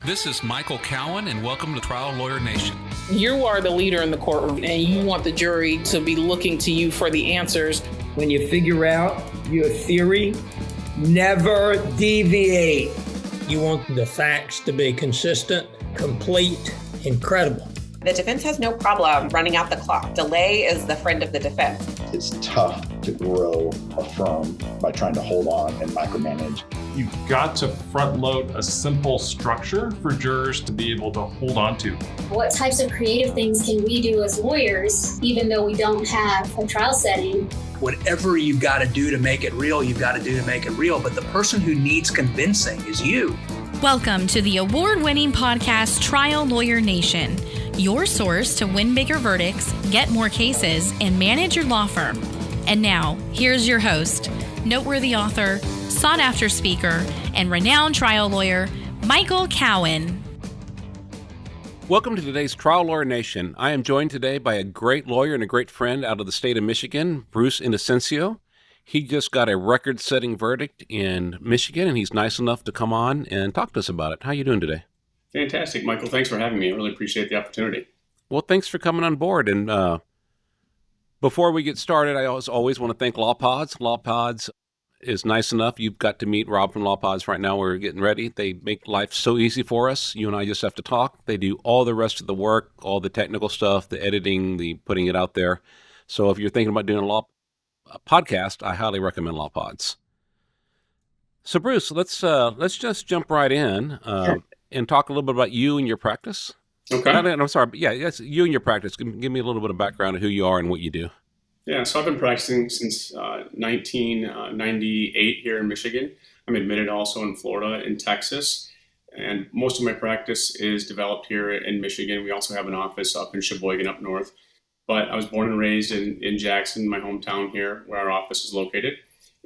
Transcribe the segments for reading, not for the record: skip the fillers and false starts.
This is Michael Cowen, and welcome to Trial Lawyer Nation. You are the leader in the courtroom, and you want the jury to be looking to you for the answers. When you figure out your theory, never deviate. You want the facts to be consistent, complete, and credible. The defense has no problem running out the clock. Delay is the friend of the defense. It's tough to grow a firm by trying to hold on and micromanage. You've got to front load a simple structure for jurors to be able to hold on to. What types of creative things can we do as lawyers, even though we don't have a trial setting? Whatever you've got to do to make it real, you've got to do to make it real. But the person who needs convincing is you. Welcome to the award-winning podcast, Trial Lawyer Nation, your source to win bigger verdicts, get more cases, and manage your law firm. And now, here's your host, noteworthy author, sought-after speaker, and renowned trial lawyer, Michael Cowen. Welcome to today's Trial Lawyer Nation. I am joined today by a great lawyer and a great friend out of the state of Michigan, Bruce Inosencio. He just got a record-setting verdict in Michigan, and he's nice enough to come on and talk to us about it. How are you doing today? Fantastic, Michael. Thanks for having me. I really appreciate the opportunity. Well, thanks for coming on board. And before we get started, I always want to thank LawPods. LawPods is nice enough. You've got to meet Rob from LawPods right now. We're getting ready. They make life so easy for us. You and I just have to talk. They do all the rest of the work, all the technical stuff, the editing, the putting it out there. So if you're thinking about doing a podcast, I highly recommend LawPods. So Bruce, let's just jump right in and talk a little bit about you and your practice. Okay. I'm sorry, but yes, you and your practice. Give me a little bit of background of who you are and what you do. Yeah, so I've been practicing since 1998 here in Michigan. I'm admitted also in Florida and Texas, and most of my practice is developed here in Michigan. We also have an office up in Sheboygan up north. But I was born and raised in Jackson, my hometown here, where our office is located.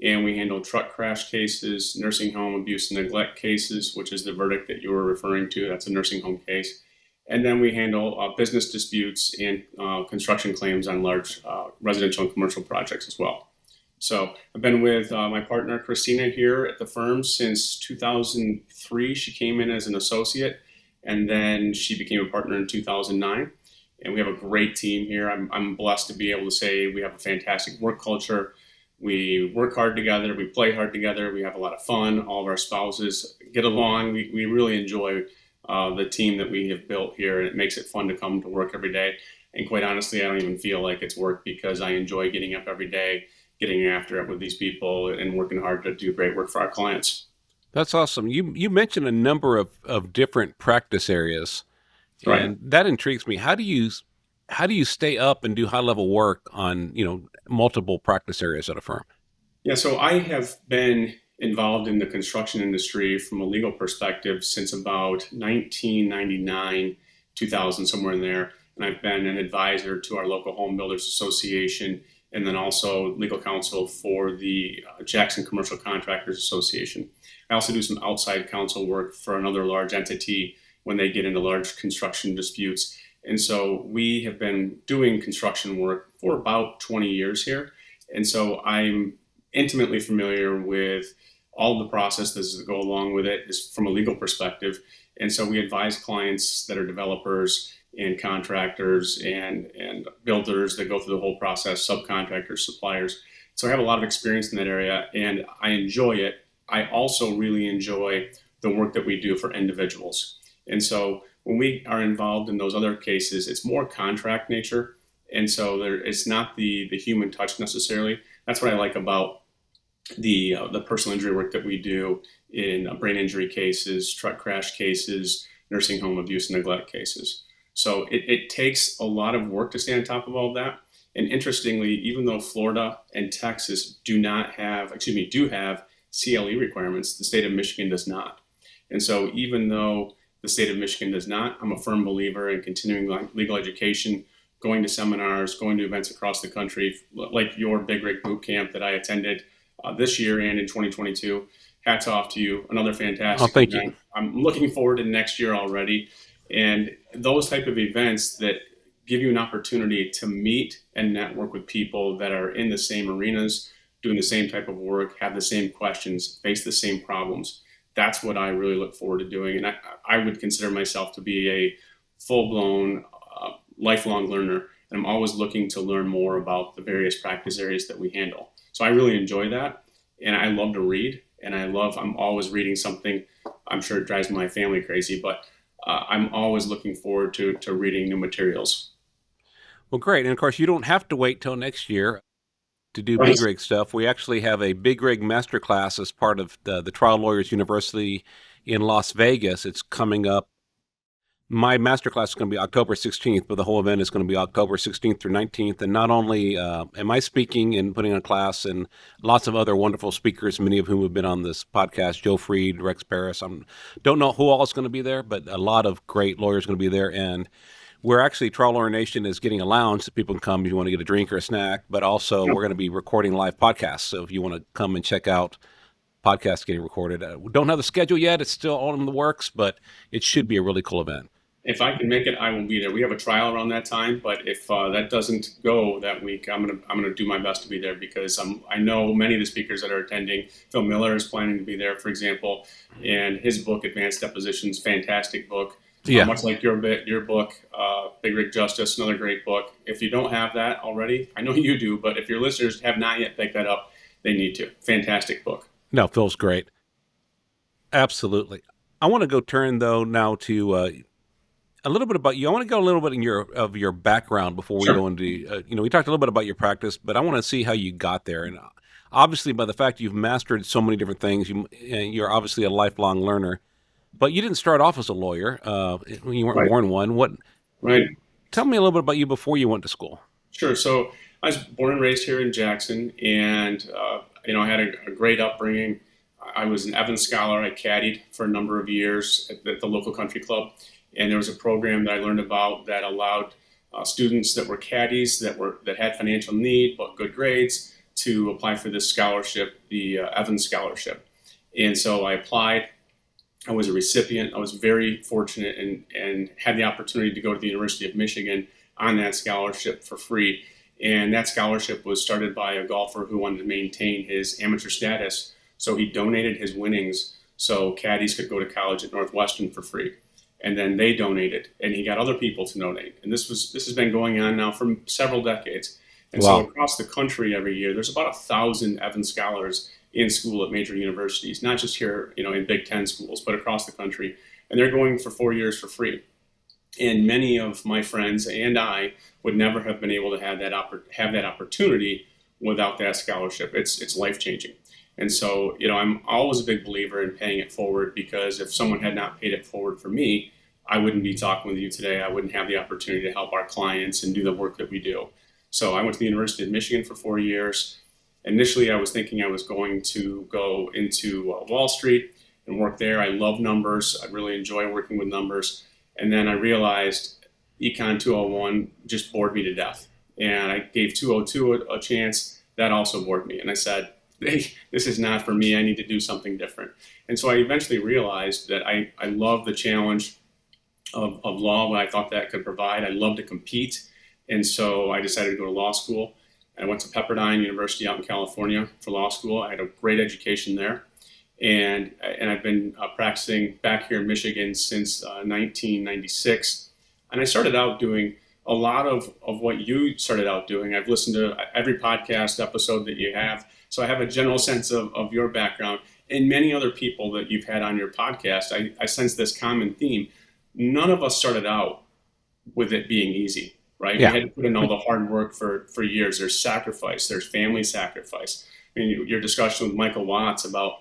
And we handle truck crash cases, nursing home abuse and neglect cases, which is the verdict that you were referring to. That's a nursing home case. And then we handle business disputes and construction claims on large residential and commercial projects as well. So I've been with my partner, Christina, here at the firm since 2003. She came in as an associate, and then she became a partner in 2009. And we have a great team here. I'm blessed to be able to say we have a fantastic work culture. We work hard together. We play hard together. We have a lot of fun. All of our spouses get along. We really enjoy the team that we have built here. And it makes it fun to come to work every day. And quite honestly, I don't even feel like it's work because I enjoy getting up every day, getting after it with these people and working hard to do great work for our clients. That's awesome. You mentioned a number of different practice areas. Right. And that intrigues me. How do you stay up and do high level work on, multiple practice areas at a firm? Yeah, so I have been involved in the construction industry from a legal perspective since about 1999, 2000, somewhere in there. And I've been an advisor to our local home builders association, and then also legal counsel for the Jackson Commercial Contractors Association. I also do some outside counsel work for another large entity when they get into large construction disputes. And so we have been doing construction work for about 20 years here. And so I'm intimately familiar with all the processes that go along with it from a legal perspective. And so we advise clients that are developers and contractors and builders that go through the whole process, subcontractors, suppliers. So I have a lot of experience in that area and I enjoy it. I also really enjoy the work that we do for individuals. And so when we are involved in those other cases, it's more contract nature. And so it's not the human touch necessarily. That's what I like about the personal injury work that we do in brain injury cases, truck crash cases, nursing home abuse and neglect cases. So it takes a lot of work to stay on top of all of that. And interestingly, even though Florida and Texas do have CLE requirements, the state of Michigan does not. And so even though the state of Michigan does not, I'm a firm believer in continuing legal education, going to seminars, going to events across the country, like your Big Rig Boot Camp that I attended this year and in 2022. Hats off to you. Another fantastic thank event. you. I'm looking forward to next year already. And those type of events that give you an opportunity to meet and network with people that are in the same arenas, doing the same type of work, have the same questions, face the same problems. that's what I really look forward to doing. And I would consider myself to be a full-blown lifelong learner. And I'm always looking to learn more about the various practice areas that we handle. So I really enjoy that. And I love to read. And I'm always reading something. I'm sure it drives my family crazy, but I'm always looking forward to reading new materials. Well, great. And of course, you don't have to wait till next year to do Right. big rig stuff. We actually have a big rig masterclass as part of the Trial Lawyers University in Las Vegas. It's coming up. My masterclass is going to be October 16th, but the whole event is going to be October 16th through 19th. And not only am I speaking and putting on a class, and lots of other wonderful speakers, many of whom have been on this podcast, Joe Freed, Rex Paris. I don't know who all is going to be there, but a lot of great lawyers are going to be there. And we're actually, Trial Lawyer Nation is getting a lounge that people can come if you want to get a drink or a snack, but also we're going to be recording live podcasts. So if you want to come and check out podcasts getting recorded, we don't have the schedule yet. It's still all in the works, but it should be a really cool event. If I can make it, I will be there. We have a trial around that time, but if that doesn't go that week, I'm gonna do my best to be there, because I know many of the speakers that are attending. Phil Miller is planning to be there, for example, and his book, Advanced Depositions, fantastic book. Yeah. Much like your book, Big Rig Justice, another great book. If you don't have that already, I know you do, but if your listeners have not yet picked that up, they need to. Fantastic book. No, Phil's great. Absolutely. I want to go turn though now to a little bit about you. I want to go a little bit in your background before we Sure. go into, we talked a little bit about your practice, but I want to see how you got there. And obviously by the fact you've mastered so many different things, you're obviously a lifelong learner, but you didn't start off as a lawyer. You weren't Right. born one. Right. Tell me a little bit about you before you went to school. Sure. So I was born and raised here in Jackson, and I had a great upbringing. I was an Evans Scholar. I caddied for a number of years at the local country club, and there was a program that I learned about that allowed students that were caddies that had financial need but good grades to apply for this scholarship, the Evans Scholarship. And so I applied. I was a recipient. I was very fortunate and had the opportunity to go to the University of Michigan on that scholarship for free. And that scholarship was started by a golfer who wanted to maintain his amateur status. So he donated his winnings so caddies could go to college at Northwestern for free. And then they donated, and he got other people to donate. And this has been going on now for several decades. And Wow. so across the country every year, there's about 1,000 Evans Scholars in school at major universities, not just here, in Big Ten schools, but across the country. And they're going for 4 years for free. And many of my friends and I would never have been able to have that opportunity without that scholarship. It's life-changing. And so, I'm always a big believer in paying it forward, because if someone had not paid it forward for me, I wouldn't be talking with you today. I wouldn't have the opportunity to help our clients and do the work that we do. So I went to the University of Michigan for 4 years. Initially, I was thinking I was going to go into Wall Street and work there. I love numbers. I really enjoy working with numbers. And then I realized Econ 201 just bored me to death. And I gave 202 a chance. That also bored me. And I said, hey, this is not for me. I need to do something different. And so I eventually realized that I love the challenge of law, what I thought that could provide. I love to compete. And so I decided to go to law school. I went to Pepperdine University out in California for law school. I had a great education there. And I've been practicing back here in Michigan since 1996. And I started out doing a lot of what you started out doing. I've listened to every podcast episode that you have. So I have a general sense of your background and many other people that you've had on your podcast. I sense this common theme. None of us started out with it being easy, right? Yeah. We had to put in all the hard work for years. There's sacrifice, there's family sacrifice. I mean, your discussion with Michael Watts about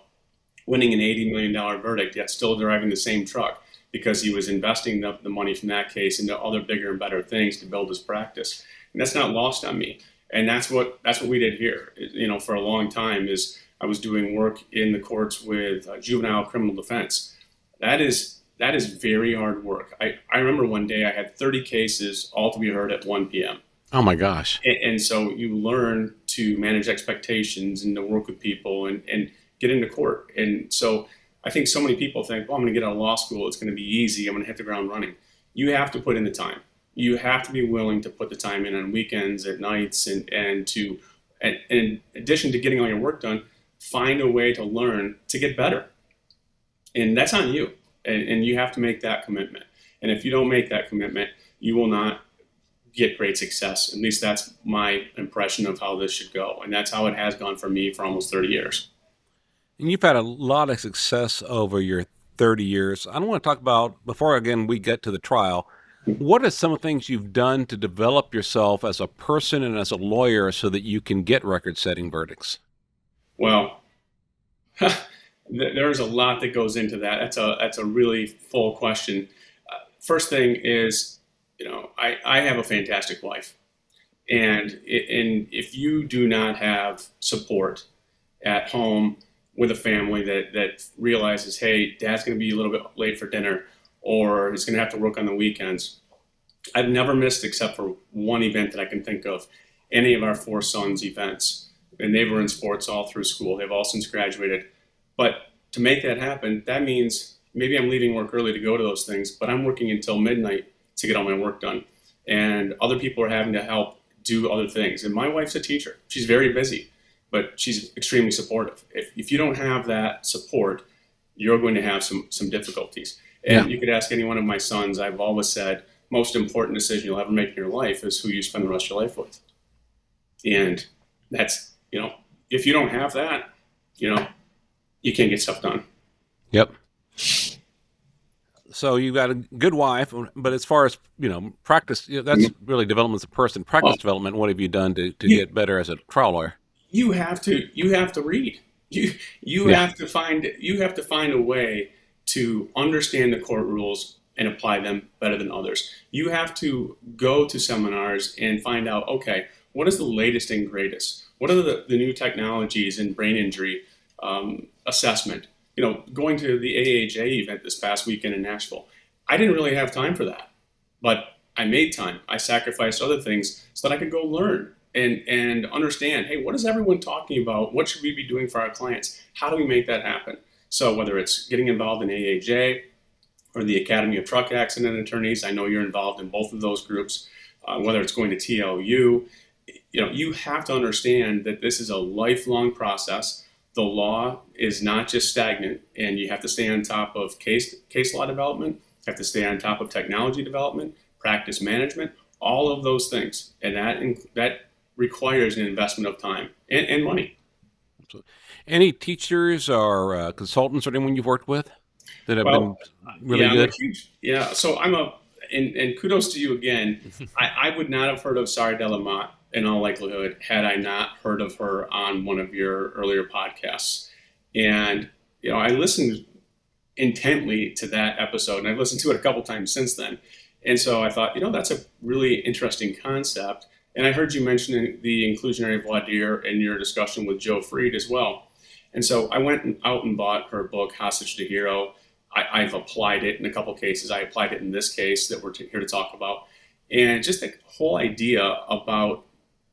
winning an $80 million verdict, yet still driving the same truck because he was investing the money from that case into other bigger and better things to build his practice. And that's not lost on me. And that's what we did here. For a long time is I was doing work in the courts with juvenile criminal defense. That is very hard work. I remember one day I had 30 cases all to be heard at 1 p.m. Oh my gosh. And so you learn to manage expectations and to work with people and get into court. And so I think so many people think, well, I'm going to get out of law school. It's going to be easy. I'm going to hit the ground running. You have to put in the time. You have to be willing to put the time in on weekends, at nights, and in addition to getting all your work done, find a way to learn to get better. And that's on you. And you have to make that commitment. And if you don't make that commitment, you will not get great success. At least that's my impression of how this should go. And that's how it has gone for me for almost 30 years. And you've had a lot of success over your 30 years. I don't want to talk about, before again we get to the trial, what are some of the things you've done to develop yourself as a person and as a lawyer so that you can get record-setting verdicts? Well, there's a lot that goes into that. That's a really full question. First thing is, I have a fantastic wife, and if you do not have support at home with a family that realizes, hey, dad's going to be a little bit late for dinner, or he's going to have to work on the weekends. I've never missed, except for one event that I can think of, any of our 4 sons' events. And they were in sports all through school. They've all since graduated. But to make that happen, that means maybe I'm leaving work early to go to those things, but I'm working until midnight to get all my work done. And other people are having to help do other things. And my wife's a teacher. She's very busy, but she's extremely supportive. If you don't have that support, you're going to have some difficulties. And you could ask any one of my sons. I've always said, most important decision you'll ever make in your life is who you spend the rest of your life with. And that's, if you don't have that, you can't get stuff done. Yep. So you've got a good wife, but as far as, practice, that's really development as a person. Practice development, what have you done to get better as a trial lawyer? You have to read. You have to find a way to understand the court rules and apply them better than others. You have to go to seminars and find out, okay, what is the latest and greatest? What are the new technologies in brain injury assessment? Going to the AAJ event this past weekend in Nashville, I didn't really have time for that, but I made time. I sacrificed other things so that I could go learn and understand, hey, what is everyone talking about? What should we be doing for our clients? How do we make that happen? So whether it's getting involved in AAJ or the Academy of Truck Accident Attorneys, I know you're involved in both of those groups, whether it's going to TLU, you have to understand that this is a lifelong process. The law is not just stagnant, and you have to stay on top of case law development, you have to stay on top of technology development, practice management, all of those things. And that requires an investment of time and money. Any teachers or consultants or anyone you've worked with that have been really good? So and kudos to you again. I would not have heard of Sari Delamotte in all likelihood had I not heard of her on one of your earlier podcasts. And, I listened intently to that episode, and I've listened to it a couple times since then. And so I thought, that's a really interesting concept. And I heard you mention the inclusionary voir dire in your discussion with Joe Freed as well. And so I went out and bought her book, Hostage to Hero. I've applied it in a couple cases. I applied it in this case that we're here to talk about. And just the whole idea about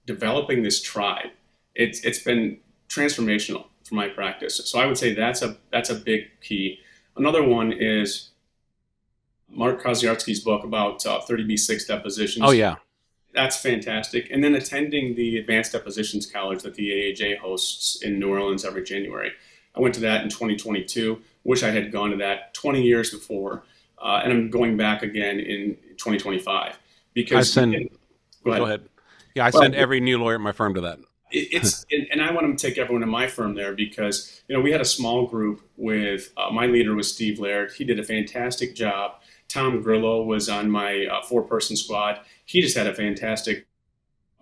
developing this tribe, it's been transformational for my practice. So I would say that's a big key. Another one is Mark Koziarski's book about 30B6 depositions. Oh, yeah. That's fantastic. And then attending the Advanced Depositions College that the AAJ hosts in New Orleans every January. I went to that in 2022. Wish I had gone to that 20 years before. And I'm going back again in 2025 because... Go ahead. Yeah, I send every new lawyer at my firm to that. And I want to take everyone in my firm there because, we had a small group with, my leader was Steve Laird. He did a fantastic job. Tom Grillo was on my 4-person squad. He just had a fantastic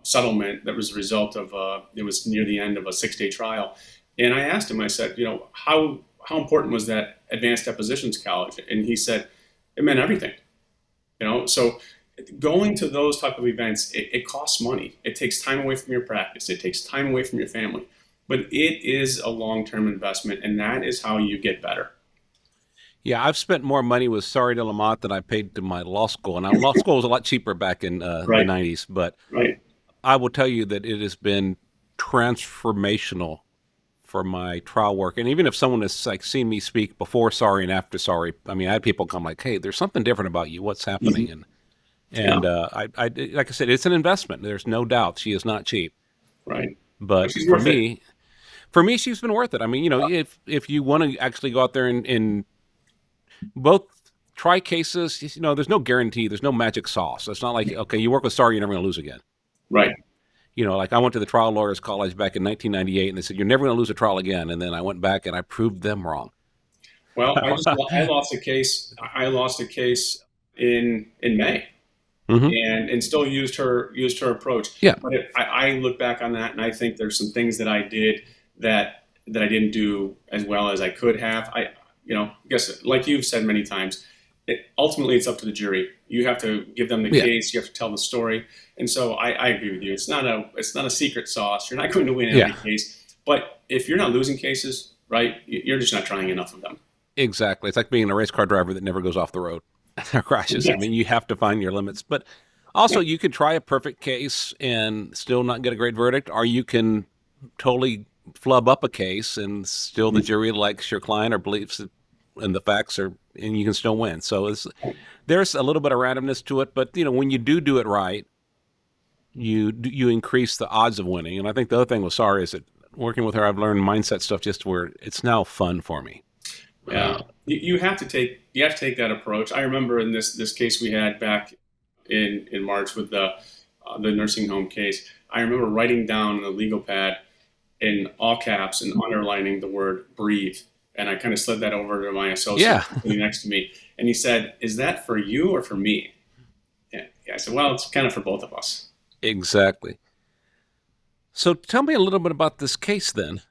settlement that was a result of, it was near the end of a 6-day trial. And I asked him, I said, how important was that Advanced Depositions College? And he said, it meant everything. So going to those type of events, it costs money. It takes time away from your practice. It takes time away from your family. But it is a long-term investment, and that is how you get better. Yeah, I've spent more money with Sari Delamotte than I paid to my law school. And law school was a lot cheaper back in the 90s. But I will tell you that it has been transformational for my trial work. And even if someone has seen me speak before Sari and after Sari, I had people come like, hey, there's something different about you. What's happening? Mm-hmm. And I like I said, it's an investment. There's no doubt. She is not cheap. Right. But for me, she's been worth it. If you want to actually go out there and both try cases. You know, there's no guarantee. There's no magic sauce. It's not like, okay, you work with SAR, you're never going to lose again. Right. You know, like I went to the trial lawyers college back in 1998, and they said, you're never going to lose a trial again. And then I went back and I proved them wrong. Well, I lost a case. I lost a case in May, and still used her approach. Yeah. But I look back on that, and I think there's some things that I did that I didn't do as well as I could have. I guess like you've said many times, ultimately it's up to the jury. You have to give them the case. You have to tell the story. And so I agree with you. It's not a secret sauce. You're not going to win every case. But if you're not losing cases, right, you're just not trying enough of them. Exactly. It's like being a race car driver that never goes off the road or crashes. Yes. I mean, you have to find your limits. But also, you could try a perfect case and still not get a great verdict, or you can totally flub up a case and still the jury likes your client or believes in the facts, and you can still win. So there's a little bit of randomness to it. But, you know, when you do it right, you increase the odds of winning. And I think the other thing with Sari is that working with her, I've learned mindset stuff just where it's now fun for me. Yeah, you have to take that approach. I remember in this case we had back in March with the nursing home case. I remember writing down on the legal pad in all caps and underlining the word breathe, and I kind of slid that over to my associate sitting next to me, and he said, "Is that for you or for me?" And I said, "Well, it's kind of for both of us." Exactly. So tell me a little bit about this case then.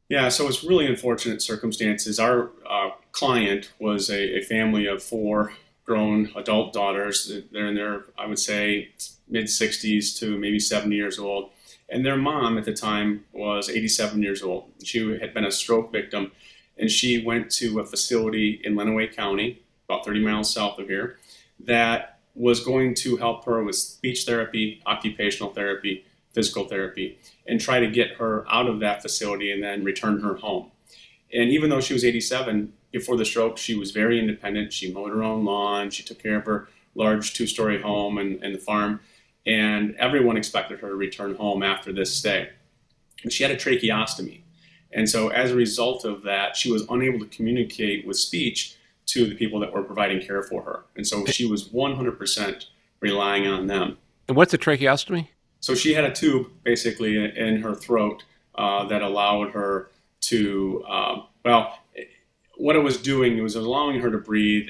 Yeah, so it's really unfortunate circumstances. Our client was a family of 4 grown adult daughters. They're in their, I would say, mid-60s to maybe 70 years old. And their mom at the time was 87 years old. She had been a stroke victim, and she went to a facility in Lenawee County, about 30 miles south of here, that was going to help her with speech therapy, occupational therapy, physical therapy, and try to get her out of that facility and then return her home. And even though she was 87, before the stroke, she was very independent. She mowed her own lawn. She took care of her large 2-story home and the farm. And everyone expected her to return home after this stay. And she had a tracheostomy. And so as a result of that, she was unable to communicate with speech to the people that were providing care for her. And so she was 100% relying on them. And what's a tracheostomy? So she had a tube basically in her throat that allowed her to, what it was doing, it was allowing her to breathe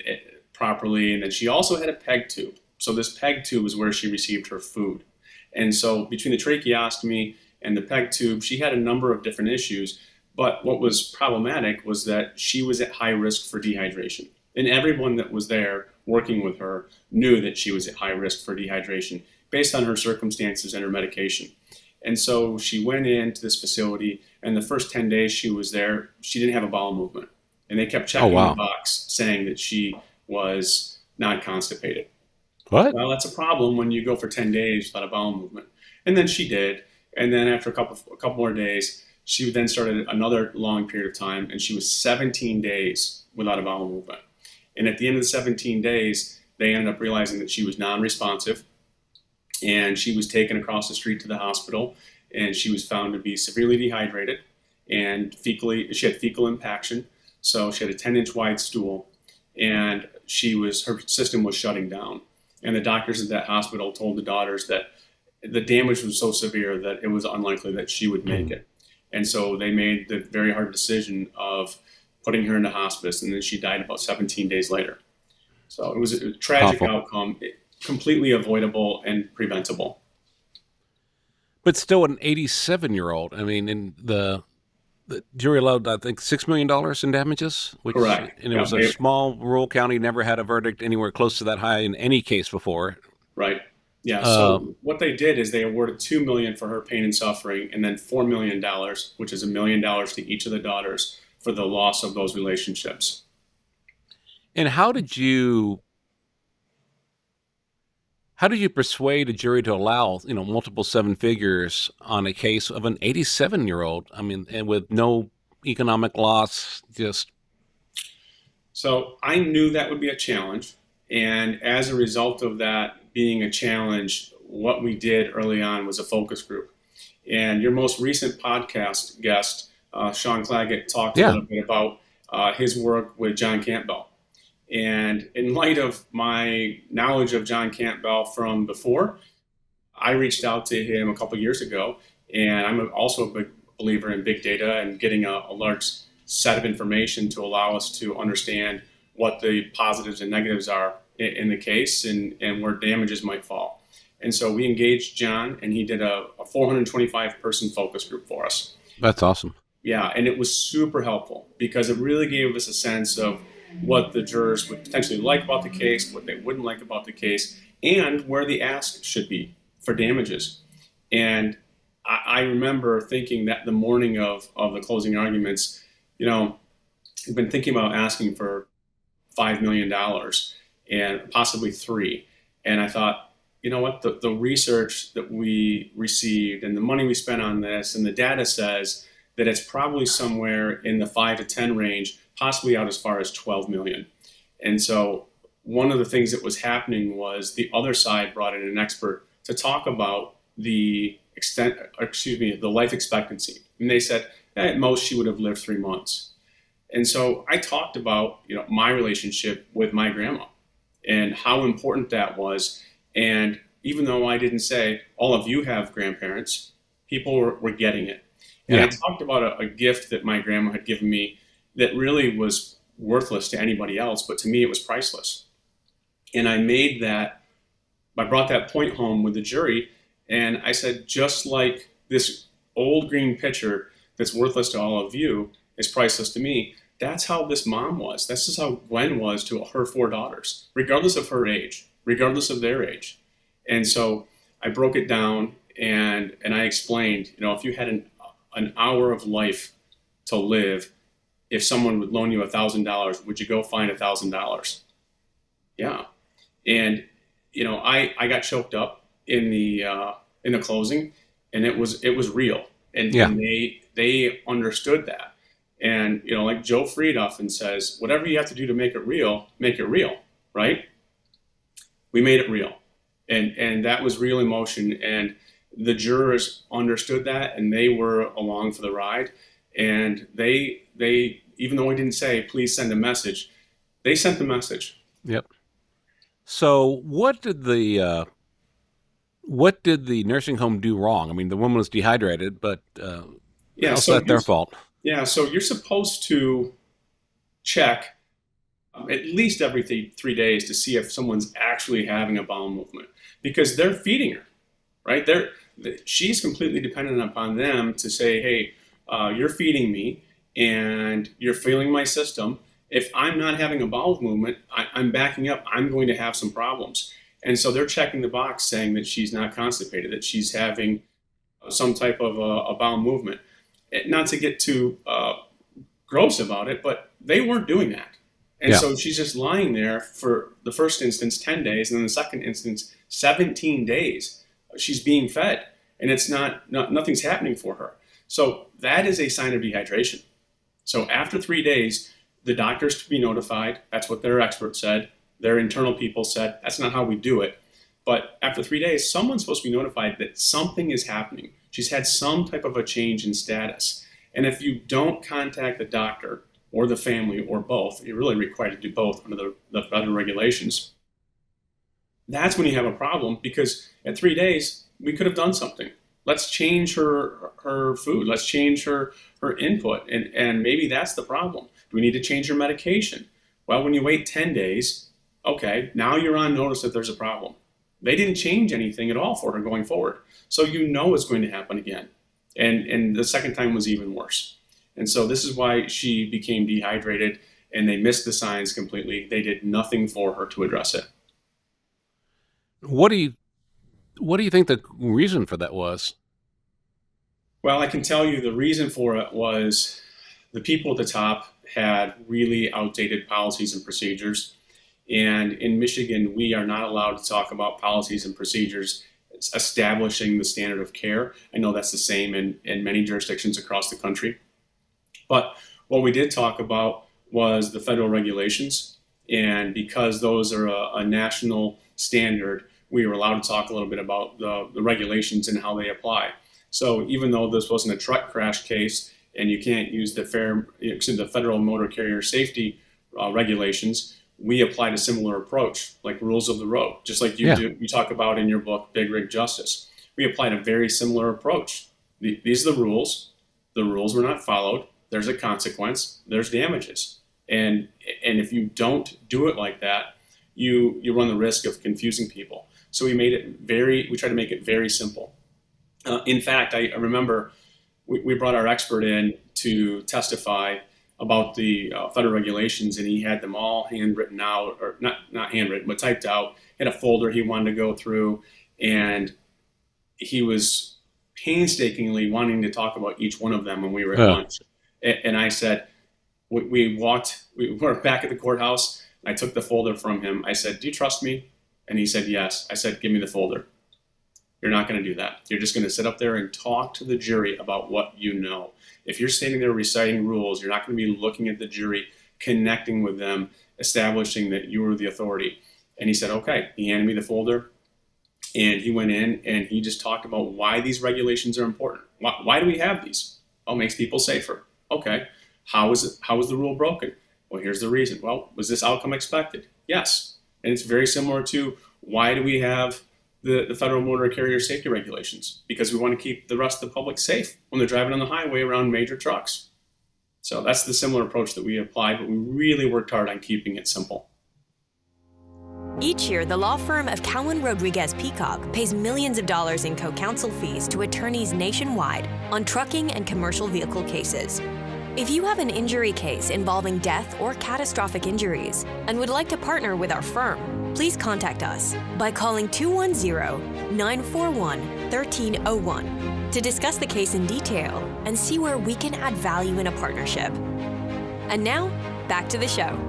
properly. And then she also had a PEG tube. So this PEG tube is where she received her food. And so between the tracheostomy and the PEG tube, she had a number of different issues. But what was problematic was that she was at high risk for dehydration. And everyone that was there working with her knew that she was at high risk for dehydration based on her circumstances and her medication. And so she went into this facility, and the first 10 days she was there, she didn't have a bowel movement. And they kept checking the box saying that she was not constipated. What? Well, that's a problem when you go for 10 days without a bowel movement. And then she did. And then after a couple more days, she then started another long period of time, and she was 17 days without a bowel movement. And at the end of the 17 days, they ended up realizing that she was non-responsive, and she was taken across the street to the hospital, and she was found to be severely dehydrated, and she had fecal impaction. So she had a 10-inch wide stool, and her system was shutting down. And the doctors at that hospital told the daughters that the damage was so severe that it was unlikely that she would make it. And so they made the very hard decision of putting her into hospice, and then she died about 17 days later. So it was a tragic outcome, completely avoidable and preventable. But still an 87-year-old. I mean, in the jury allowed, I think, $6 million in damages. Correct. And it was a small rural county, never had a verdict anywhere close to that high in any case before. Right. Yeah. So what they did is they awarded $2 million for her pain and suffering, and then $4 million, which is $1 million to each of the daughters for the loss of those relationships. And how did you persuade a jury to allow, multiple 7 figures on a case of an 87-year-old? I mean, and with no economic loss, just. So I knew that would be a challenge. And as a result of that being a challenge, what we did early on was a focus group. And your most recent podcast guest, Sean Claggett, talked a little bit about his work with John Campbell. And in light of my knowledge of John Campbell from before, I reached out to him a couple years ago, and I'm also a big believer in big data and getting a large set of information to allow us to understand what the positives and negatives are in the case and where damages might fall. And so we engaged John, and he did a 425 person focus group for us. That's awesome. Yeah, and it was super helpful because it really gave us a sense of what the jurors would potentially like about the case, what they wouldn't like about the case, and where the ask should be for damages. And I remember thinking that the morning of the closing arguments, I've been thinking about asking for $5 million and possibly $3 million. And I thought, you know what, the research that we received and the money we spent on this and the data says that it's probably somewhere in the 5 to 10 range, possibly out as far as 12 million. And so one of the things that was happening was the other side brought in an expert to talk about the life expectancy. And they said, at most she would have lived 3 months. And so I talked about, my relationship with my grandma and how important that was. And even though I didn't say, all of you have grandparents, people were getting it. And I talked about a gift that my grandma had given me that really was worthless to anybody else, but to me it was priceless. And I brought that point home with the jury, and I said, just like this old green pitcher that's worthless to all of you is priceless to me, that's how this mom was. This is how Gwen was to her 4 daughters, regardless of her age, regardless of their age. And so I broke it down and I explained, if you had an hour of life to live, if someone would loan you $1,000, would you go find $1,000? Yeah. And, I got choked up in the closing, and it was real. And they understood that. And, like Joe Fried often says, whatever you have to do to make it real, right? We made it real. And that was real emotion. And the jurors understood that, and they were along for the ride. And they even though we didn't say, please send a message, they sent the message. Yep. So what did the nursing home do wrong? I mean, the woman was dehydrated, but that's not their fault. Yeah, so you're supposed to check at least every 3 days to see if someone's actually having a bowel movement, because they're feeding her, right? She's completely dependent upon them to say, hey, you're feeding me and you're filling my system. If I'm not having a bowel movement, I'm backing up. I'm going to have some problems. And so they're checking the box saying that she's not constipated, that she's having some type of a bowel movement. Not to get too gross about it, but they weren't doing that. And so she's just lying there for the first instance, 10 days, and then the second instance, 17 days. She's being fed, and it's nothing's happening for her. So that is a sign of dehydration. So after 3 days, the doctors to be notified. That's what their expert said. Their internal people said, that's not how we do it. But after 3 days, someone's supposed to be notified that something is happening. She's had some type of a change in status. And if you don't contact the doctor or the family or both, you're really required to do both under the federal regulations. That's when you have a problem, because at 3 days, we could have done something. Let's change her food. Let's change her input. And maybe that's the problem. Do we need to change her medication? Well, when you wait 10 days, okay, now you're on notice that there's a problem. They didn't change anything at all for her going forward. So it's going to happen again. And the second time was even worse. And so this is why she became dehydrated, and they missed the signs completely. They did nothing for her to address it. What do you think the reason for that was? Well, I can tell you the reason for it was the people at the top had really outdated policies and procedures. And in Michigan, we are not allowed to talk about policies and procedures establishing the standard of care. I know that's the same in many jurisdictions across the country. But what we did talk about was the federal regulations. And because those are a national standard, we were allowed to talk a little bit about the regulations and how they apply. So even though this wasn't a truck crash case and you can't use the Federal Motor Carrier Safety regulations, we applied a similar approach, like rules of the road, just like you do. You talk about in your book, Big Rig Justice. We applied a very similar approach. These are the rules. The rules were not followed. There's a consequence. There's damages. And if you don't do it like that, you run the risk of confusing people. So we tried to make it very simple. In fact, I remember we brought our expert in to testify about the federal regulations, and he had them all handwritten out, or not handwritten, but typed out. He had a folder he wanted to go through, and he was painstakingly wanting to talk about each one of them when we were at lunch. And I said, we were back at the courthouse. I took the folder from him. I said, "Do you trust me?" And he said, "Yes." I said, "Give me the folder." You're not going to do that. You're just going to sit up there and talk to the jury about what you know. If you're standing there reciting rules, you're not going to be looking at the jury, connecting with them, establishing that you were the authority. And he said, okay. He handed me the folder, and he went in and he just talked about why these regulations are important. Why do we have these? Oh, it makes people safer. Okay. How was the rule broken? Well, here's the reason. Well, was this outcome expected? Yes. And it's very similar to why do we have the Federal Motor Carrier Safety Regulations? Because we want to keep the rest of the public safe when they're driving on the highway around major trucks. So that's the similar approach that we applied, but we really worked hard on keeping it simple. Each year, the law firm of Cowen Rodriguez Peacock pays millions of dollars in co-counsel fees to attorneys nationwide on trucking and commercial vehicle cases. If you have an injury case involving death or catastrophic injuries and would like to partner with our firm, please contact us by calling 210-941-1301 to discuss the case in detail and see where we can add value in a partnership. And now, back to the show.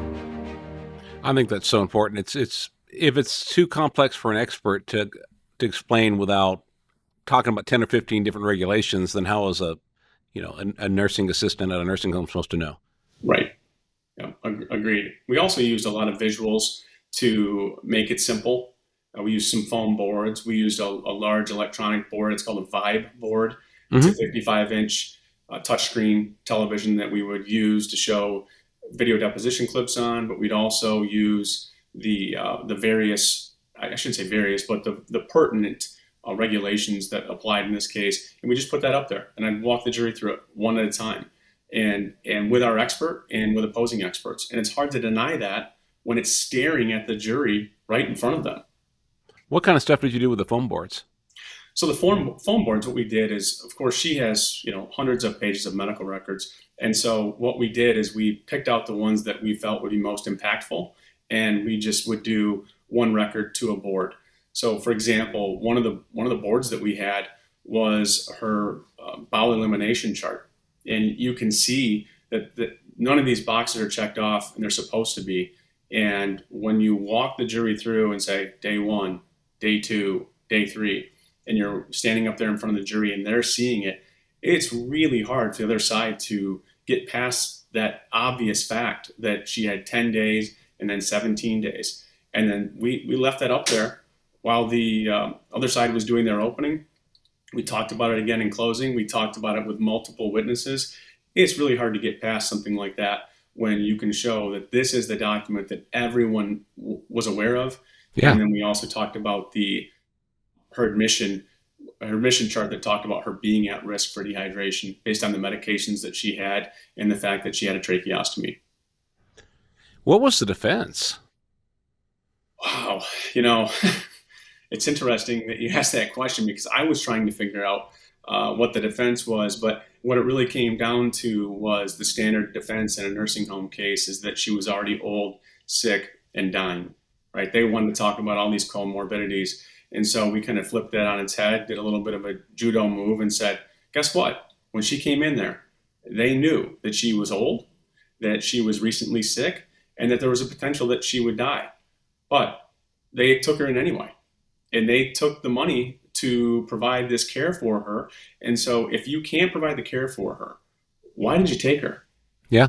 I think that's so important. It's if it's too complex for an expert to explain without talking about 10 or 15 different regulations, then how is a nursing assistant at a nursing home supposed to know? Right. Yeah, agreed. We also used a lot of visuals to make it simple. We used some foam boards. We used a large electronic board. It's called a Vibe board. It's a 55-inch touchscreen television that we would use to show video deposition clips on, but we'd also use the various, I shouldn't say various, but the pertinent regulations that applied in this case. And we just put that up there, and I'd walk the jury through it one at a time, and with our expert and with opposing experts. And it's hard to deny that when it's staring at the jury right in front of them. What kind of stuff did you do with the foam boards? So the foam boards, what we did is, of course, she has hundreds of pages of medical records. And so what we did is we picked out the ones that we felt would be most impactful, and we just would do one record to a board. So, for example, one of the boards that we had was her bowel elimination chart, and you can see that none of these boxes are checked off, and they're supposed to be. And when you walk the jury through and say day 1, day 2, day 3, and you're standing up there in front of the jury and they're seeing it, it's really hard for the other side to get past that obvious fact that she had 10 days and then 17 days. And then we left that up there while the other side was doing their opening. We talked about it again in closing. We talked about it with multiple witnesses. It's really hard to get past something like that when you can show that this is the document that everyone was aware of. Yeah. And then we also talked about her admission chart that talked about her being at risk for dehydration based on the medications that she had and the fact that she had a tracheostomy. What was the defense? Wow. It's interesting that you asked that question, because I was trying to figure out what the defense was, but what it really came down to was the standard defense in a nursing home case is that she was already old, sick, and dying, right? They wanted to talk about all these comorbidities. And so we kind of flipped that on its head, did a little bit of a judo move and said, guess what? When she came in there, they knew that she was old, that she was recently sick, and that there was a potential that she would die. But they took her in anyway. And they took the money to provide this care for her. And so if you can't provide the care for her, why did you take her? Yeah.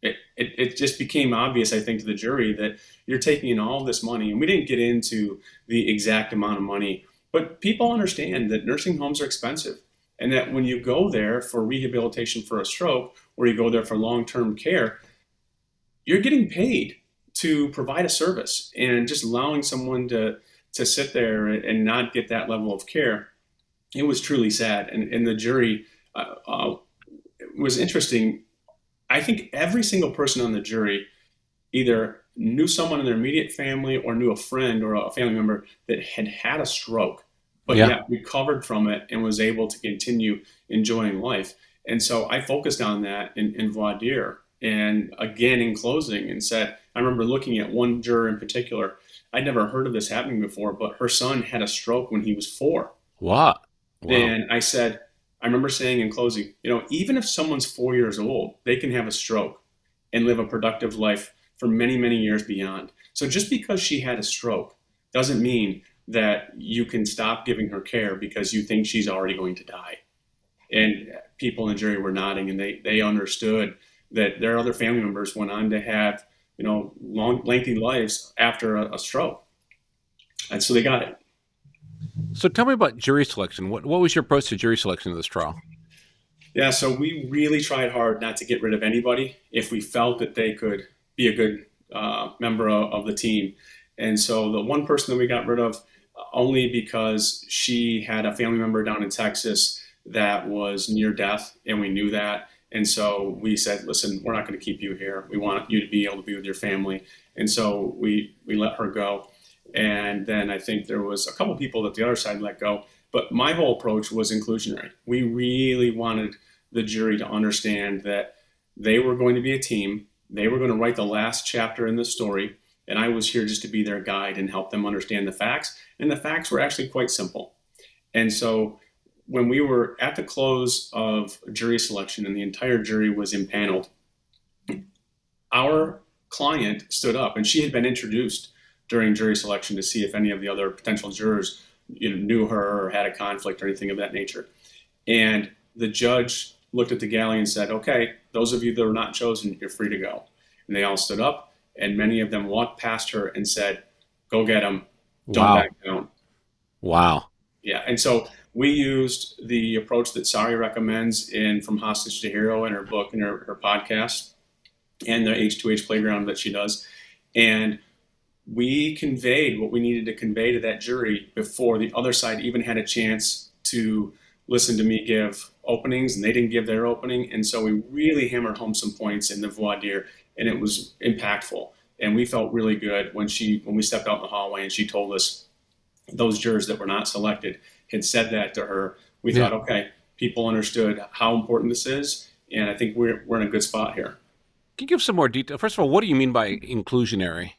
It just became obvious, I think, to the jury that you're taking in all this money. And we didn't get into the exact amount of money, but people understand that nursing homes are expensive. And that when you go there for rehabilitation for a stroke, or you go there for long-term care, you're getting paid to provide a service, and just allowing someone to sit there and not get that level of care, it was truly sad. And the jury was interesting. I think every single person on the jury either knew someone in their immediate family or knew a friend or a family member that had a stroke, but yet recovered from it and was able to continue enjoying life. And so I focused on that in voir dire. And again, in closing, and said, I remember looking at one juror in particular. I'd never heard of this happening before, but her son had a stroke when he was 4. Wow. And I said, I remember saying in closing, even if someone's 4 years old, they can have a stroke and live a productive life for many, many years beyond. So just because she had a stroke doesn't mean that you can stop giving her care because you think she's already going to die. And people in the jury were nodding, and they understood that their other family members went on to have, long, lengthy lives after a stroke. And so they got it. So tell me about jury selection. What was your approach to jury selection of this trial? Yeah, so we really tried hard not to get rid of anybody if we felt that they could be a good member of the team. And so the one person that we got rid of, only because she had a family member down in Texas that was near death, and we knew that. And so we said, listen, we're not going to keep you here. We want you to be able to be with your family. And so we let her go. And then I think there was a couple people that the other side let go. But my whole approach was inclusionary. We really wanted the jury to understand that they were going to be a team. They were going to write the last chapter in the story. And I was here just to be their guide and help them understand the facts. And the facts were actually quite simple. And so when we were at the close of jury selection and the entire jury was impaneled, our client stood up, and she had been introduced during jury selection to see if any of the other potential jurors knew her or had a conflict or anything of that nature. And the judge looked at the galley and said, okay, those of you that were not chosen, you're free to go. And they all stood up, and many of them walked past her and said, go get them, don't back down. Wow. Yeah, and so we used the approach that Sari recommends in From Hostage to Hero in her book and her podcast, and the H2H playground that she does. And we conveyed what we needed to convey to that jury before the other side even had a chance to listen to me give openings, and they didn't give their opening. And so we really hammered home some points in the voir dire, and it was impactful. And we felt really good when we stepped out in the hallway and she told us those jurors that were not selected had said that to her. We thought, okay, people understood how important this is, and I think we're in a good spot here. Can you give some more detail? First of all, what do you mean by inclusionary?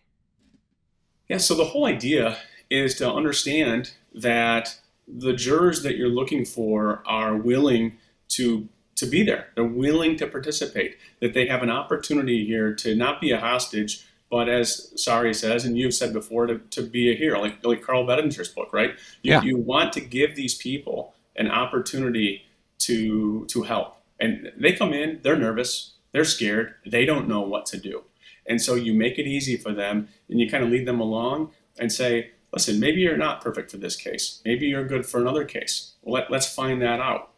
Yeah, so the whole idea is to understand that the jurors that you're looking for are willing to be there. They're willing to participate, that they have an opportunity here to not be a hostage, but as Sari says, and you've said before, to be a hero, like Carl Bettinger's book, right? You want to give these people an opportunity to help. And they come in, they're nervous, they're scared, they don't know what to do. And so you make it easy for them, and you kind of lead them along and say, listen, maybe you're not perfect for this case. Maybe you're good for another case. Let's find that out.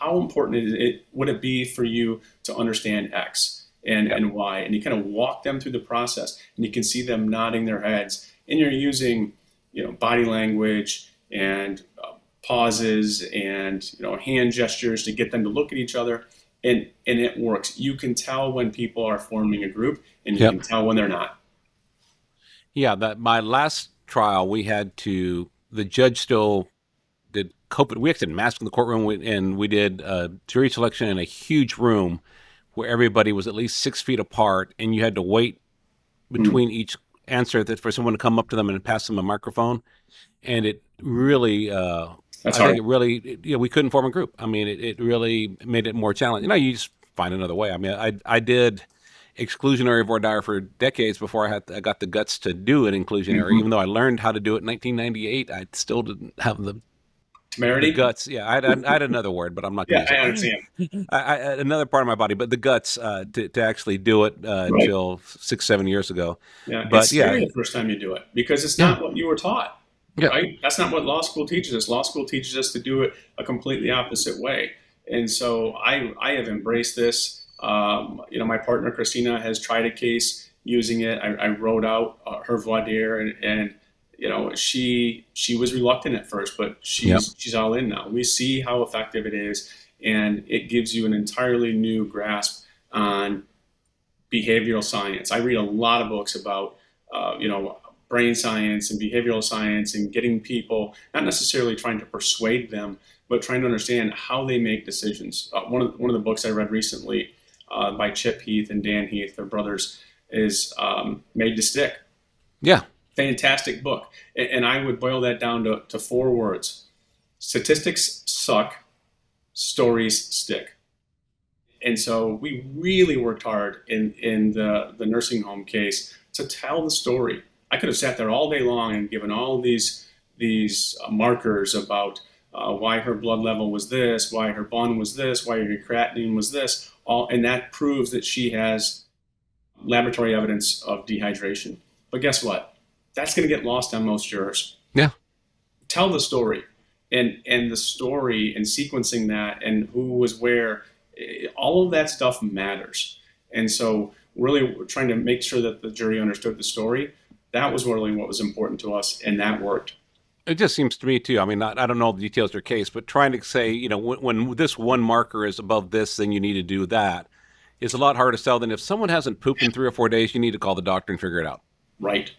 How important would it be for you to understand X? And why, and you kind of walk them through the process, and you can see them nodding their heads, and you're using, body language and pauses and, hand gestures to get them to look at each other, and it works. You can tell when people are forming a group, and you can tell when they're not. Yeah, my last trial, the judge still did COVID. We actually had masks in the courtroom, and we did jury selection in a huge room where everybody was at least 6 feet apart, and you had to wait between each answer for someone to come up to them and pass them a microphone. And it really, we couldn't form a group. I mean, it really made it more challenging. You just find another way. I mean, I did exclusionary voir dire for decades before I got the guts to do an inclusionary. Even though I learned how to do it in 1998, I still didn't have the temerity, the guts. Yeah, I had another word, but I'm not going to use it. I understand. I another part of my body, but the guts to actually do it until 6-7 years ago. Yeah, but it's scary the first time you do it because it's not what you were taught. Yeah. Right? That's not what law school teaches us. Law school teaches us to do it a completely opposite way. And so I have embraced this. My partner, Christina, has tried a case using it. I wrote out her voir dire, and she was reluctant at first, but she's all in now. We see how effective it is, and it gives you an entirely new grasp on behavioral science. I read a lot of books about, brain science and behavioral science and getting people, not necessarily trying to persuade them, but trying to understand how they make decisions. One of the books I read recently by Chip Heath and Dan Heath, their brothers, is Made to Stick. Yeah. Fantastic book. And I would boil that down to 4 words. Statistics suck, stories stick. And so we really worked hard in the nursing home case to tell the story. I could have sat there all day long and given all these markers about why her blood level was this, why her BUN was this, why her creatinine was this, and that proves that she has laboratory evidence of dehydration. But guess what? That's going to get lost on most jurors. Yeah. Tell the story, and the story and sequencing that and who was where, all of that stuff matters. And so really we're trying to make sure that the jury understood the story. That was really what was important to us, and that worked. It just seems to me, too. I mean, I don't know the details of your case, but trying to say, when this one marker is above this, then you need to do that is a lot harder to sell than if someone hasn't pooped in 3 or 4 days, you need to call the doctor and figure it out. Right.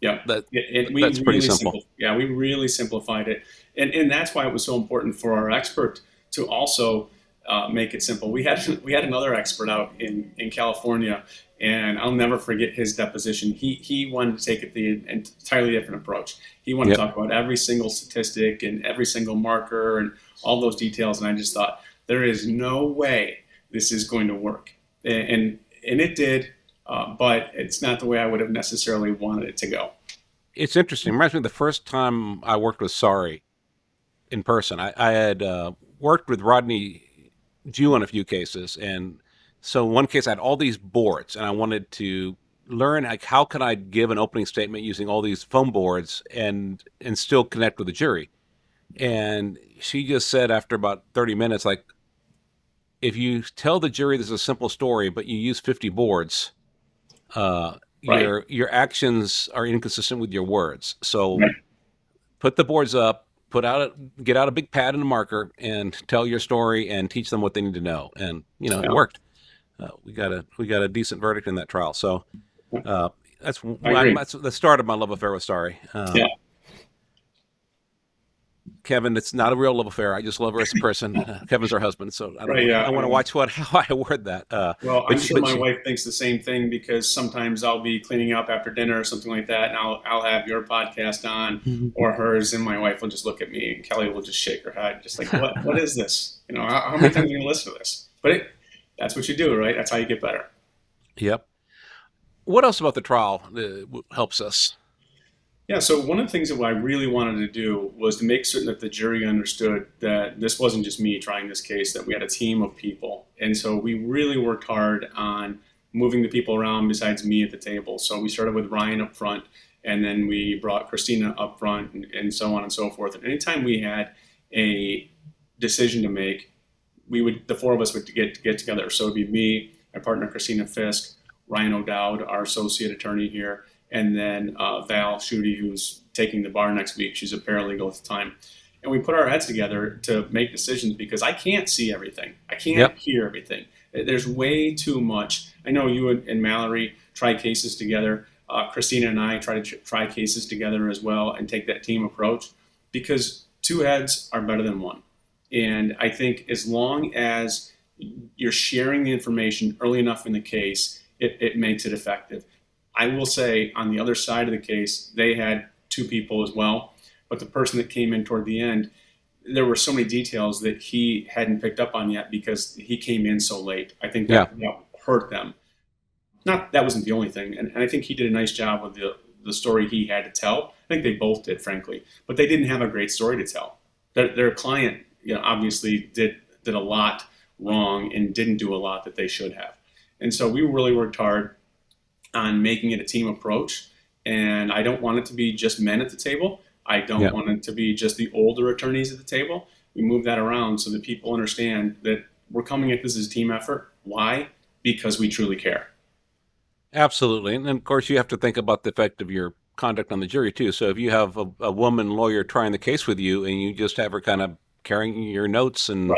Yeah. That's pretty simple. We really simplified it. And that's why it was so important for our expert to also make it simple. We had another expert out in California, and I'll never forget his deposition. He wanted to take it the entirely different approach. He wanted to talk about every single statistic and every single marker and all those details. And I just thought, there is no way this is going to work. And it did, but it's not the way I would have necessarily wanted it to go. It's interesting. It reminds me of the first time I worked with Sari in person. I had worked with Rodney Jew on a few cases, and so one case I had all these boards, and I wanted to learn how can I give an opening statement using all these foam boards and still connect with the jury. And she just said after about 30 minutes, like, if you tell the jury this is a simple story, but you use 50 boards, your actions are inconsistent with your words. So put the boards up, get out a big pad and a marker, and tell your story and teach them what they need to know. And it worked. We got a decent verdict in that trial. So that's the start of my love affair with Sari. Kevin, it's not a real love affair. I just love her as a person. Kevin's her husband, so I want to watch how I word that. Well, I'm sure my wife thinks the same thing, because sometimes I'll be cleaning up after dinner or something like that, and I'll have your podcast on or hers, and my wife will just look at me, and Kelly will just shake her head, just like, what is this? How many times are you going to listen to this? But that's what you do, right? That's how you get better. Yep. What else about the trial helps us? Yeah, so one of the things that I really wanted to do was to make certain that the jury understood that this wasn't just me trying this case, that we had a team of people. And so we really worked hard on moving the people around besides me at the table. So we started with Ryan up front, and then we brought Christina up front, and so on and so forth. And anytime we had a decision to make, the 4 of us would get together. So it'd be me, my partner Christina Fisk, Ryan O'Dowd, our associate attorney here, and then Val Schutte, who's taking the bar next week. She's a paralegal at the time. And we put our heads together to make decisions, because I can't see everything. I can't hear everything. There's way too much. I know you and Mallory try cases together. Christina and I try to try cases together as well and take that team approach, because 2 heads are better than 1. And I think as long as you're sharing the information early enough in the case, it makes it effective. I will say, on the other side of the case, they had 2 people as well, but the person that came in toward the end, there were so many details that he hadn't picked up on yet because he came in so late. I think that hurt them. That wasn't the only thing, and I think he did a nice job with the story he had to tell. I think they both did, frankly, but they didn't have a great story to tell. Their client, obviously did a lot wrong and didn't do a lot that they should have. And so we really worked hard on making it a team approach. And I don't want it to be just men at the table. I don't want it to be just the older attorneys at the table. We move that around so that people understand that we're coming at this as a team effort. Why? Because we truly care. Absolutely. And of course, you have to think about the effect of your conduct on the jury, too. So if you have a woman lawyer trying the case with you and you just have her kind of carrying your notes, and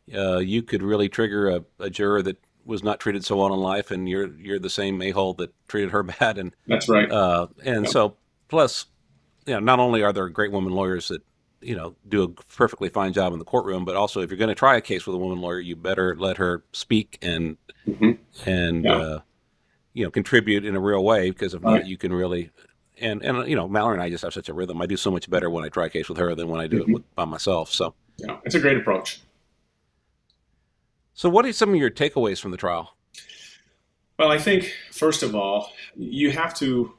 you could really trigger a juror that was not treated so well in life, and you're the same a-hole that treated her bad. And that's right. So plus, not only are there great women lawyers that, do a perfectly fine job in the courtroom, but also if you're going to try a case with a woman lawyer, you better let her speak and contribute in a real way, because if not, you can really, and Mallory and I just have such a rhythm. I do so much better when I try a case with her than when I do it by myself. So yeah, it's a great approach. So what are some of your takeaways from the trial? Well, I think, first of all, you have to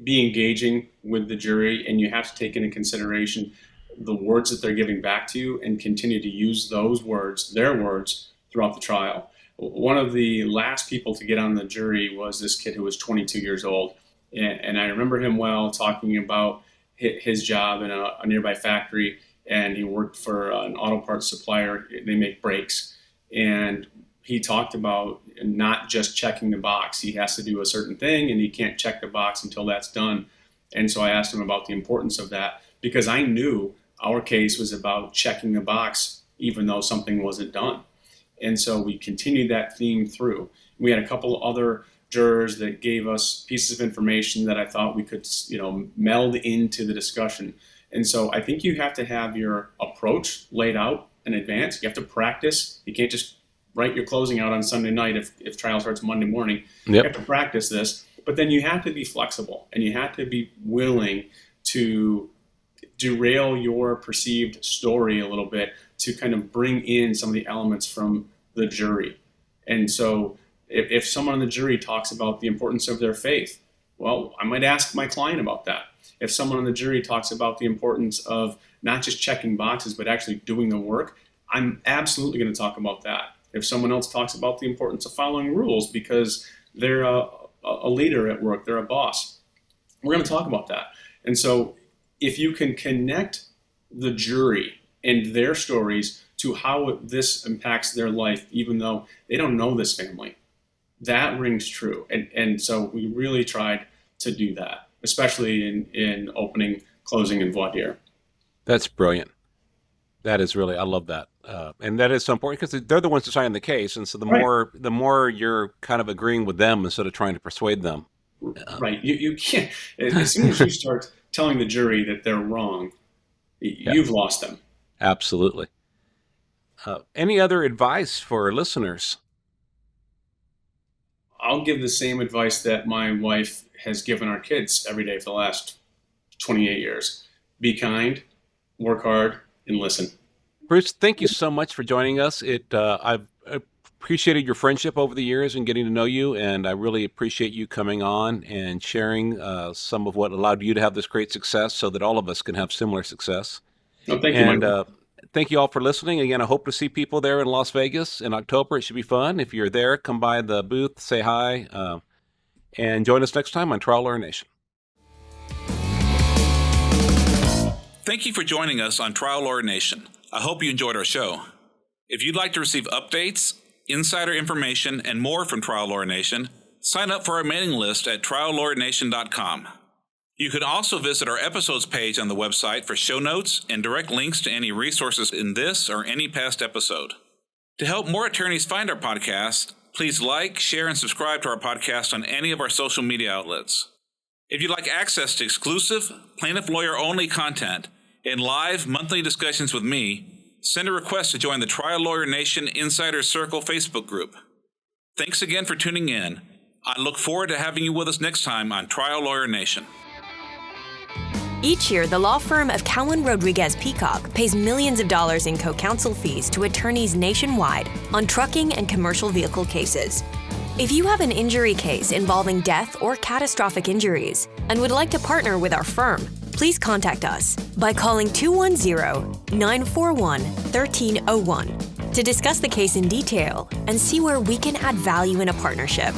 be engaging with the jury, and you have to take into consideration the words that they're giving back to you and continue to use those words, their words, throughout the trial. One of the last people to get on the jury was this kid who was 22 years old. And I remember him well, talking about his job in a nearby factory, and he worked for an auto parts supplier. They make brakes. And he talked about not just checking the box. He has to do a certain thing, and he can't check the box until that's done. And so I asked him about the importance of that, because I knew our case was about checking the box even though something wasn't done. And so we continued that theme through. We had a couple of other jurors that gave us pieces of information that I thought we could, meld into the discussion. And so I think you have to have your approach laid out in advance. You have to practice. You can't just write your closing out on Sunday night if trial starts Monday morning. You have to practice this. But then you have to be flexible, and you have to be willing to derail your perceived story a little bit to kind of bring in some of the elements from the jury. And so if someone on the jury talks about the importance of their faith, well, I might ask my client about that. If someone on the jury talks about the importance of not just checking boxes, but actually doing the work, I'm absolutely going to talk about that. If someone else talks about the importance of following rules because they're a leader at work, they're a boss, we're going to talk about that. And so if you can connect the jury and their stories to how this impacts their life, even though they don't know this family, that rings true. And so we really tried to do that, especially in opening, closing, and voir dire. That's brilliant. That is really, I love that. And that is so important because they're the ones deciding the case. And so the more you're kind of agreeing with them instead of trying to persuade them. Right. You can't, as soon as you start telling the jury that they're wrong, you've lost them. Absolutely. Any other advice for listeners? I'll give the same advice that my wife has given our kids every day for the last 28 years. Be kind, work hard, and listen. Bruce, thank you so much for joining us. I've appreciated your friendship over the years and getting to know you, and I really appreciate you coming on and sharing some of what allowed you to have this great success so that all of us can have similar success. Oh, thank you, Michael. Thank you all for listening. Again, I hope to see people there in Las Vegas in October. It should be fun. If you're there, come by the booth, say hi, and join us next time on Trial Lawyer Nation. Thank you for joining us on Trial Lawyer Nation. I hope you enjoyed our show. If you'd like to receive updates, insider information, and more from Trial Lawyer Nation, sign up for our mailing list at triallawyernation.com. You can also visit our episodes page on the website for show notes and direct links to any resources in this or any past episode. To help more attorneys find our podcast, please like, share, and subscribe to our podcast on any of our social media outlets. If you'd like access to exclusive, plaintiff lawyer-only content and live monthly discussions with me, send a request to join the Trial Lawyer Nation Insider Circle Facebook group. Thanks again for tuning in. I look forward to having you with us next time on Trial Lawyer Nation. Each year, the law firm of Cowen Rodriguez Peacock pays millions of dollars in co-counsel fees to attorneys nationwide on trucking and commercial vehicle cases. If you have an injury case involving death or catastrophic injuries and would like to partner with our firm, please contact us by calling 210-941-1301 to discuss the case in detail and see where we can add value in a partnership.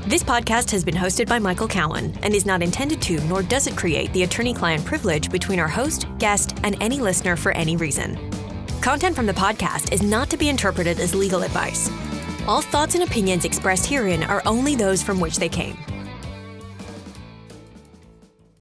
This podcast has been hosted by Michael Cowen and is not intended to, nor does it create the attorney-client privilege between our host, guest, and any listener for any reason. Content from the podcast is not to be interpreted as legal advice. All thoughts and opinions expressed herein are only those from which they came.